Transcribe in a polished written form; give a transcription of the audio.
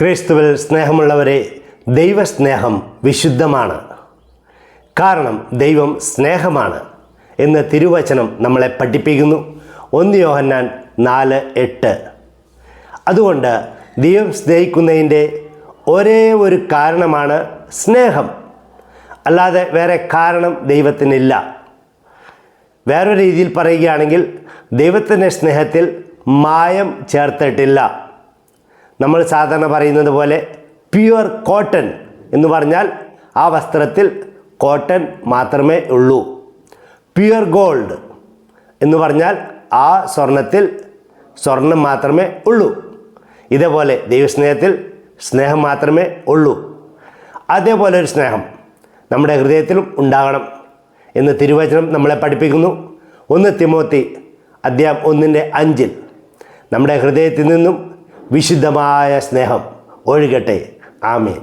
ക്രിസ്തുവിൽ സ്നേഹമുള്ളവരെ, ദൈവസ്നേഹം വിശുദ്ധമാണ്. കാരണം ദൈവം സ്നേഹമാണ് എന്ന് തിരുവചനം നമ്മളെ പഠിപ്പിക്കുന്നു. 1 യോഹന്നാൻ 4:8. അതുകൊണ്ട് ദൈവം സ്നേഹിക്കുന്നതിൻ്റെ ഒരേ ഒരു കാരണമാണ് സ്നേഹം. അല്ലാതെ വേറെ കാരണം ദൈവത്തിനില്ല. വേറൊരു രീതിയിൽ പറയുകയാണെങ്കിൽ ദൈവത്തിൻ്റെ സ്നേഹത്തിൽ മായം ചേർത്തിട്ടില്ല. നമ്മൾ സാധാരണ പറയുന്നത് പോലെ പ്യുവർ കോട്ടൺ എന്ന് പറഞ്ഞാൽ ആ വസ്ത്രത്തിൽ കോട്ടൺ മാത്രമേ ഉള്ളൂ. പ്യുവർ ഗോൾഡ് എന്ന് പറഞ്ഞാൽ ആ സ്വർണത്തിൽ സ്വർണം മാത്രമേ ഉള്ളൂ. ഇതേപോലെ ദൈവസ്നേഹത്തിൽ സ്നേഹം മാത്രമേ ഉള്ളൂ. അതേപോലെ ഒരു സ്നേഹം നമ്മുടെ ഹൃദയത്തിലും ഉണ്ടാകണം എന്ന് തിരുവചനം നമ്മളെ പഠിപ്പിക്കുന്നു. 1 തിമോത്തി 1:5 നമ്മുടെ ഹൃദയത്തിൽ നിന്നും വിശുദ്ധമായ സ്നേഹം ഒഴുകട്ടെ. ആമേൻ.